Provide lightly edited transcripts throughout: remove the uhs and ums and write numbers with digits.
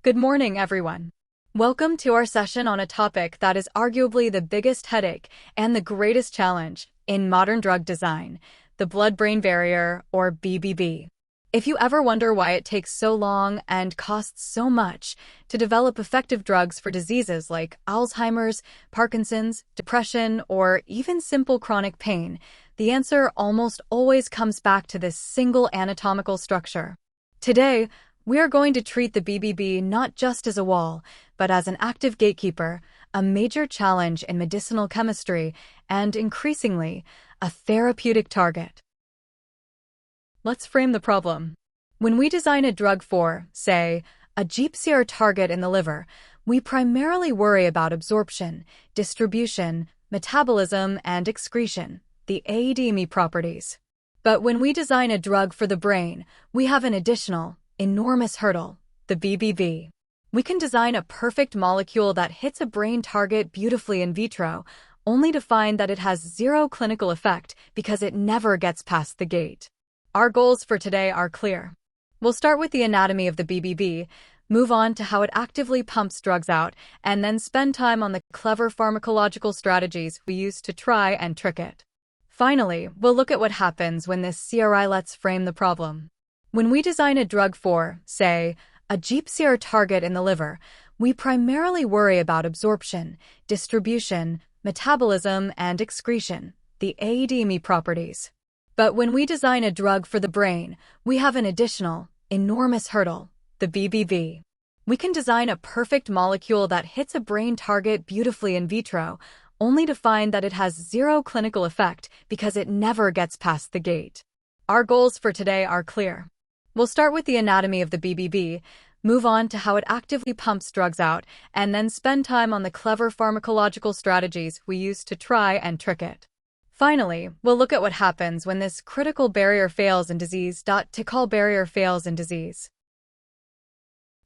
Good morning, everyone. Welcome to our session on a topic that is arguably the biggest headache and the greatest challenge in modern drug design, the blood-brain barrier, or BBB. If you ever wonder why it takes so long and costs so much to develop effective drugs for diseases like Alzheimer's, Parkinson's, depression, or even simple chronic pain, the answer almost always comes back to this single anatomical structure. Today, we are going to treat the BBB not just as a wall, but as an active gatekeeper, a major challenge in medicinal chemistry, and increasingly, a therapeutic target. Let's frame the problem. When we design a drug for, say, a GPCR target in the liver, we primarily worry about absorption, distribution, metabolism, and excretion, the ADME properties. But when we design a drug for the brain, we have an additional, enormous hurdle, the BBB. We can design a perfect molecule that hits a brain target beautifully in vitro, only to find that it has zero clinical effect because it never gets past the gate. Our goals for today are clear. We'll start with the anatomy of the BBB, move on to how it actively pumps drugs out, and then spend time on the clever pharmacological strategies we use to try and trick it. Finally, we'll look at what happens when this CRI lets frame the problem. When we design a drug for, say, a GPCR target in the liver, we primarily worry about absorption, distribution, metabolism, and excretion, the ADME properties. But when we design a drug for the brain, we have an additional, enormous hurdle, the BBB. We can design a perfect molecule that hits a brain target beautifully in vitro, only to find that it has zero clinical effect because it never gets past the gate. Our goals for today are clear. We'll start with the anatomy of the BBB, move on to how it actively pumps drugs out, and then spend time on the clever pharmacological strategies we use to try and trick it. Finally, we'll look at what happens when this critical barrier fails in disease. To call barrier fails in disease.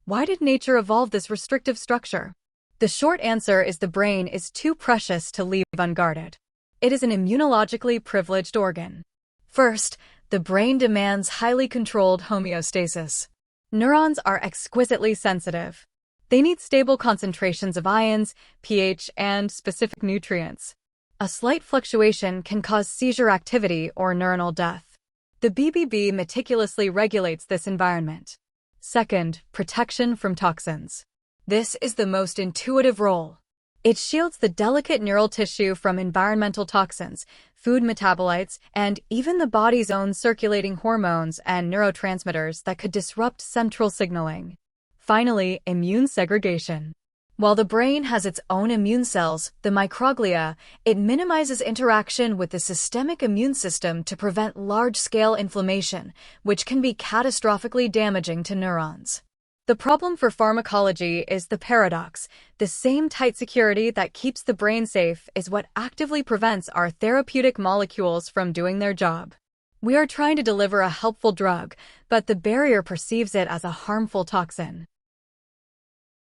Why did nature evolve this restrictive structure? The short answer is the brain is too precious to leave unguarded. It is an immunologically privileged organ. First, the brain demands highly controlled homeostasis. Neurons are exquisitely sensitive. They need stable concentrations of ions, pH, and specific nutrients. A slight fluctuation can cause seizure activity or neuronal death. The BBB meticulously regulates this environment. Second, protection from toxins. This is the most intuitive role. It shields the delicate neural tissue from environmental toxins, food metabolites, and even the body's own circulating hormones and neurotransmitters that could disrupt central signaling. Finally, immune segregation. While the brain has its own immune cells, the microglia, it minimizes interaction with the systemic immune system to prevent large-scale inflammation, which can be catastrophically damaging to neurons. The problem for pharmacology is the paradox. The same tight security that keeps the brain safe is what actively prevents our therapeutic molecules from doing their job. We are trying to deliver a helpful drug, but the barrier perceives it as a harmful toxin.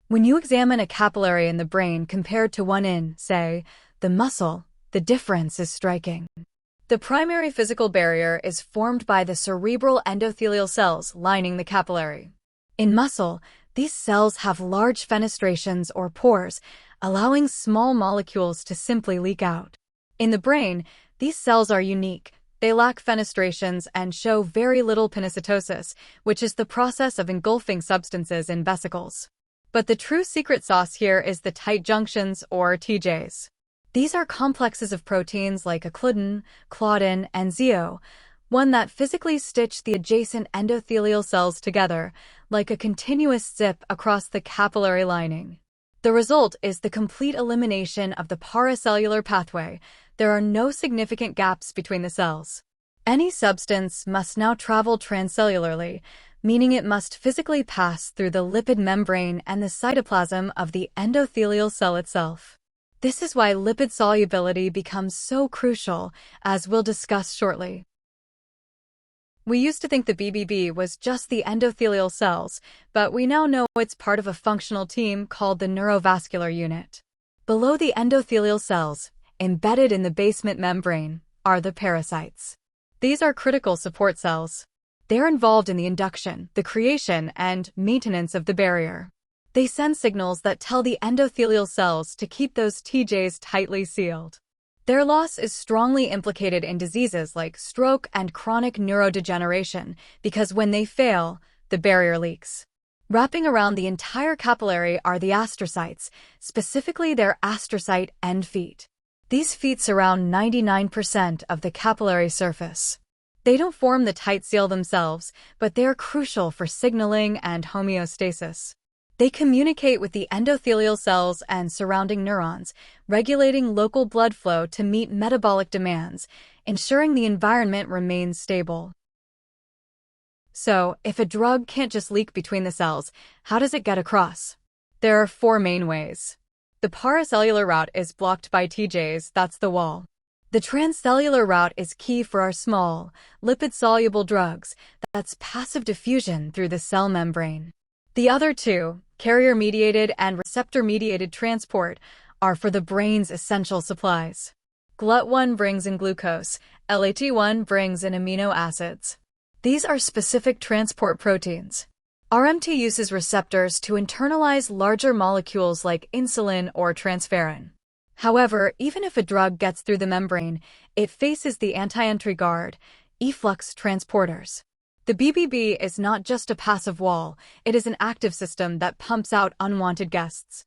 When you examine a capillary in the brain compared to one in, say, the muscle, the difference is striking. The primary physical barrier is formed by the cerebral endothelial cells lining the capillary. In muscle, these cells have large fenestrations or pores, allowing small molecules to simply leak out. In the brain, these cells are unique. They lack fenestrations and show very little pinocytosis, which is the process of engulfing substances in vesicles. But the true secret sauce here is the tight junctions, or TJs. These are complexes of proteins like occludin, claudin, and zeo, one that physically stitch the adjacent endothelial cells together, like a continuous zip across the capillary lining. The result is the complete elimination of the paracellular pathway. There are no significant gaps between the cells. Any substance must now travel transcellularly, meaning it must physically pass through the lipid membrane and the cytoplasm of the endothelial cell itself. This is why lipid solubility becomes so crucial, as we'll discuss shortly. We used to think the BBB was just the endothelial cells, but we now know it's part of a functional team called the Neurovascular Unit. Below the endothelial cells, embedded in the basement membrane, are the pericytes. These are critical support cells. They're involved in the induction, the creation, and maintenance of the barrier. They send signals that tell the endothelial cells to keep those TJs tightly sealed. Their loss is strongly implicated in diseases like stroke and chronic neurodegeneration because when they fail, the barrier leaks. Wrapping around the entire capillary are the astrocytes, specifically their astrocyte end feet. These feet surround 99% of the capillary surface. They don't form the tight seal themselves, but they are crucial for signaling and homeostasis. They communicate with the endothelial cells and surrounding neurons, regulating local blood flow to meet metabolic demands, ensuring the environment remains stable. So, if a drug can't just leak between the cells, how does it get across? There are 4 main ways. The paracellular route is blocked by TJs, that's the wall. The transcellular route is key for our small, lipid-soluble drugs, that's passive diffusion through the cell membrane. The other 2, carrier-mediated and receptor-mediated transport, are for the brain's essential supplies. GLUT1 brings in glucose, LAT1 brings in amino acids. These are specific transport proteins. RMT uses receptors to internalize larger molecules like insulin or transferrin. However, even if a drug gets through the membrane, it faces the anti-entry guard, efflux transporters. The BBB is not just a passive wall, it is an active system that pumps out unwanted guests.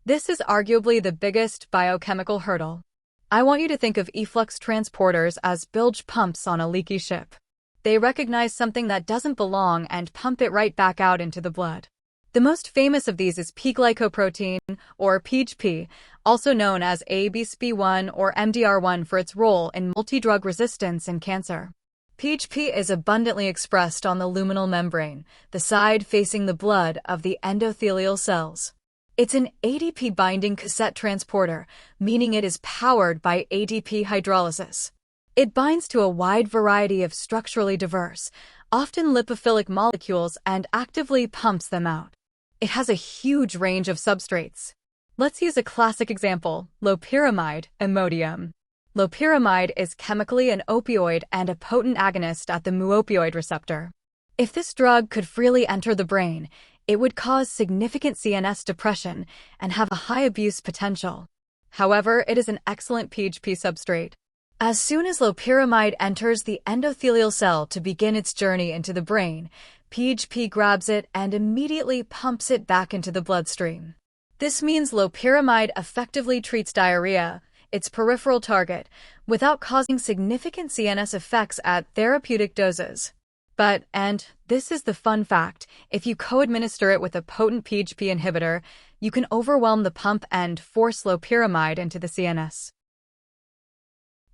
This is arguably the biggest biochemical hurdle. I want you to think of efflux transporters as bilge pumps on a leaky ship. They recognize something that doesn't belong and pump it right back out into the blood. The most famous of these is P-glycoprotein, or PGP, also known as ABCB1 or MDR1 for its role in multi-drug resistance in cancer. PGP is abundantly expressed on the luminal membrane, the side facing the blood of the endothelial cells. It's an ADP-binding cassette transporter, meaning it is powered by ADP hydrolysis. It binds to a wide variety of structurally diverse, often lipophilic molecules and actively pumps them out. It has a huge range of substrates. Let's use a classic example, loperamide, Imodium. Loperamide is chemically an opioid and a potent agonist at the mu-opioid receptor. If this drug could freely enter the brain, it would cause significant CNS depression and have a high abuse potential. However, it is an excellent PGP substrate. As soon as loperamide enters the endothelial cell to begin its journey into the brain, PGP grabs it and immediately pumps it back into the bloodstream. This means loperamide effectively treats diarrhea, its peripheral target, without causing significant CNS effects at therapeutic doses. But, and this is the fun fact, if you co-administer it with a potent PGP inhibitor, you can overwhelm the pump and force loperamide into the CNS.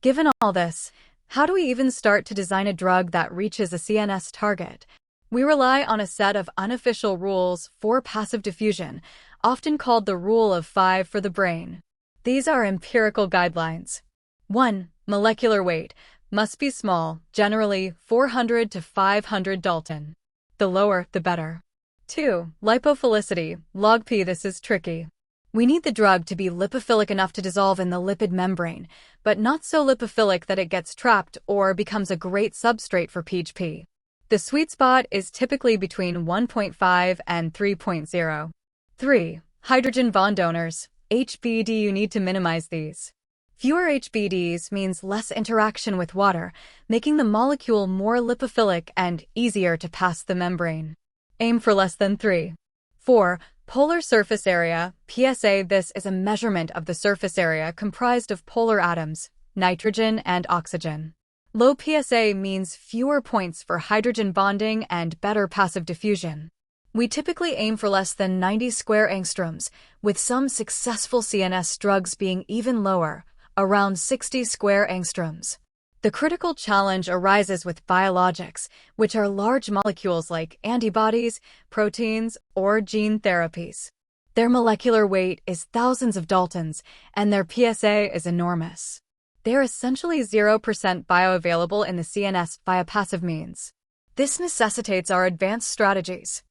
Given all this, how do we even start to design a drug that reaches a CNS target? We rely on a set of unofficial rules for passive diffusion, often called the Rule of 5 for the brain. These are empirical guidelines. 1. Molecular weight must be small, generally 400 to 500 Dalton. The lower, the better. 2. Lipophilicity, log P. This is tricky. We need the drug to be lipophilic enough to dissolve in the lipid membrane, but not so lipophilic that it gets trapped or becomes a great substrate for PGP. The sweet spot is typically between 1.5 and 3.0. 3. Hydrogen bond donors, HBD. You need to minimize these. Fewer HBDs means less interaction with water, making the molecule more lipophilic and easier to pass the membrane. Aim for less than 3. 4. Polar surface area, PSA. This is a measurement of the surface area comprised of polar atoms, nitrogen and oxygen. Low PSA means fewer points for hydrogen bonding and better passive diffusion. We typically aim for less than 90 square angstroms, with some successful CNS drugs being even lower, around 60 square angstroms. The critical challenge arises with biologics, which are large molecules like antibodies, proteins, or gene therapies. Their molecular weight is thousands of Daltons, and their PSA is enormous. They are essentially 0% bioavailable in the CNS via passive means. This necessitates our advanced strategies.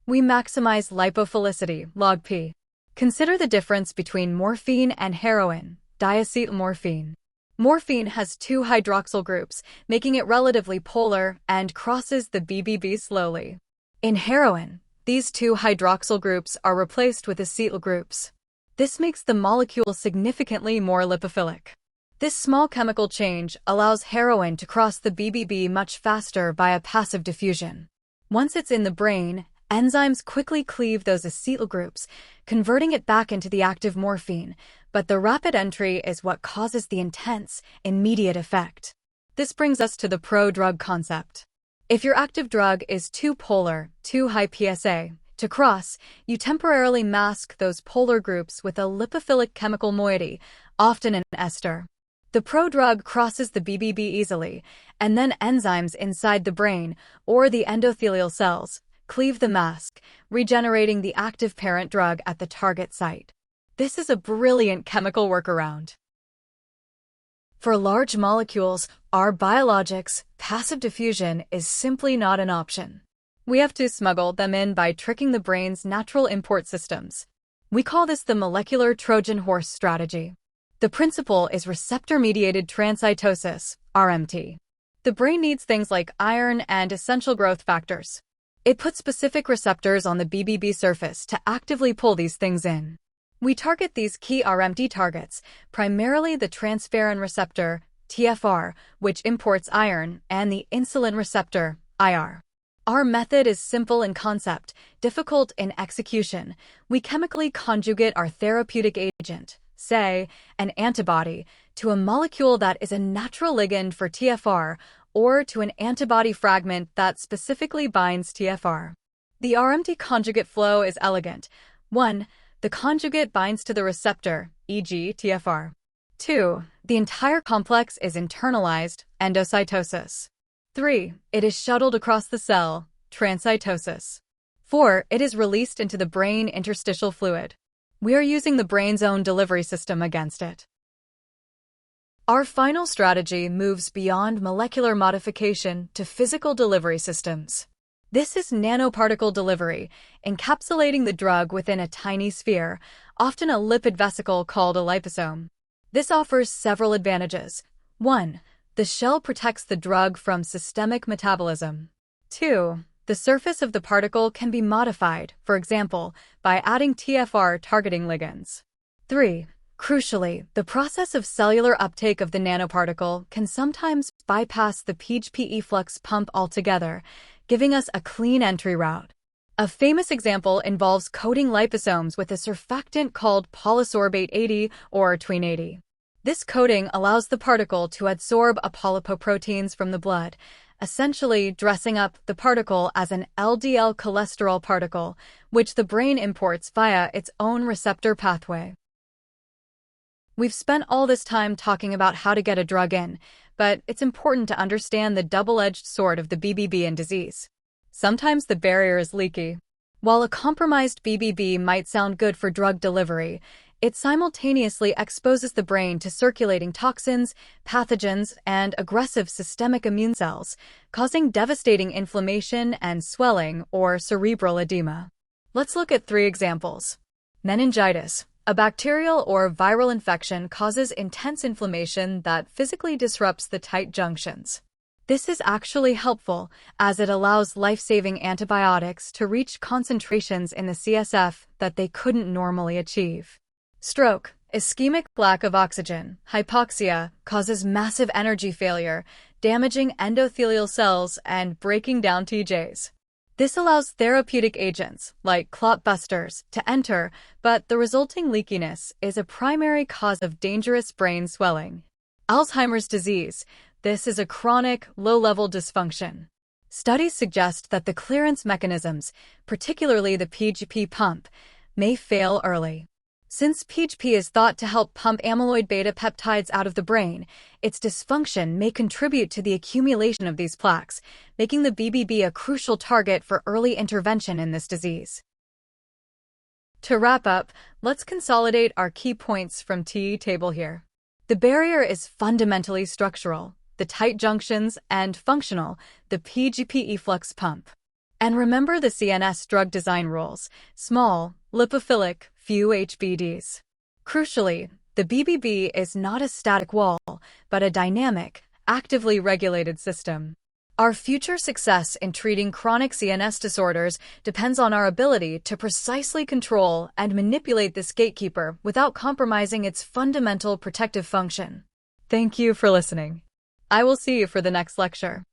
We maximize lipophilicity, log P. Consider the difference between morphine and heroin, diacetylmorphine. Morphine has 2 hydroxyl groups, making it relatively polar and crosses the BBB slowly. In heroin, These two hydroxyl groups are replaced with acetyl groups. This makes the molecule significantly more lipophilic. This small chemical change allows heroin to cross the BBB much faster via passive diffusion. Once it's in the brain, enzymes quickly cleave those acetyl groups, converting it back into the active morphine, but the rapid entry is what causes the intense, immediate effect. This brings us to the prodrug concept. If your active drug is too polar, too high PSA, to cross, you temporarily mask those polar groups with a lipophilic chemical moiety, often an ester. The prodrug crosses the BBB easily, and then enzymes inside the brain, or the endothelial cells, cleave the mask, regenerating the active parent drug at the target site. This is a brilliant chemical workaround. For large molecules, our biologics, passive diffusion is simply not an option. We have to smuggle them in by tricking the brain's natural import systems. We call this the molecular Trojan horse strategy. The principle is receptor-mediated transcytosis, RMT. The brain needs things like iron and essential growth factors. It puts specific receptors on the BBB surface to actively pull these things in. We target these key RMT targets, primarily the transferrin receptor, TFR, which imports iron, and the insulin receptor, IR. Our method is simple in concept, difficult in execution. We chemically conjugate our therapeutic agent, say, an antibody, to a molecule that is a natural ligand for TFR, or to an antibody fragment that specifically binds TFR. The RMT conjugate flow is elegant. 1. The conjugate binds to the receptor, e.g. TFR. 2. The entire complex is internalized, endocytosis. 3. It is shuttled across the cell, transcytosis. 4. It is released into the brain interstitial fluid. We are using the brain's own delivery system against it. Our final strategy moves beyond molecular modification to physical delivery systems. This is nanoparticle delivery, encapsulating the drug within a tiny sphere, often a lipid vesicle called a liposome. This offers several advantages. 1. The shell protects the drug from systemic metabolism. 2. The surface of the particle can be modified, for example, by adding TFR targeting ligands. 3. Crucially, the process of cellular uptake of the nanoparticle can sometimes bypass the P-glycoprotein efflux pump altogether, giving us a clean entry route. A famous example involves coating liposomes with a surfactant called polysorbate 80 or tween 80. This coating allows the particle to adsorb apolipoproteins from the blood, essentially dressing up the particle as an LDL cholesterol particle, which the brain imports via its own receptor pathway. We've spent all this time talking about how to get a drug in, but it's important to understand the double-edged sword of the BBB in disease. Sometimes the barrier is leaky. While a compromised BBB might sound good for drug delivery, it simultaneously exposes the brain to circulating toxins, pathogens, and aggressive systemic immune cells, causing devastating inflammation and swelling or cerebral edema. Let's look at 3 examples. Meningitis. A bacterial or viral infection causes intense inflammation that physically disrupts the tight junctions. This is actually helpful, as it allows life-saving antibiotics to reach concentrations in the CSF that they couldn't normally achieve. Stroke. Ischemic lack of oxygen, hypoxia, causes massive energy failure, damaging endothelial cells and breaking down TJs. This allows therapeutic agents, like clot busters, to enter, but the resulting leakiness is a primary cause of dangerous brain swelling. Alzheimer's disease. This is a chronic, low-level dysfunction. Studies suggest that the clearance mechanisms, particularly the P-gp pump, may fail early. Since P-gp is thought to help pump amyloid beta peptides out of the brain, its dysfunction may contribute to the accumulation of these plaques, making the BBB a crucial target for early intervention in this disease. To wrap up, let's consolidate our key points from TE table here. The barrier is fundamentally structural, the tight junctions, and functional, the P-gp efflux pump. And remember the CNS drug design rules: small, lipophilic, few HBDs. Crucially, the BBB is not a static wall, but a dynamic, actively regulated system. Our future success in treating chronic CNS disorders depends on our ability to precisely control and manipulate this gatekeeper without compromising its fundamental protective function. Thank you for listening. I will see you for the next lecture.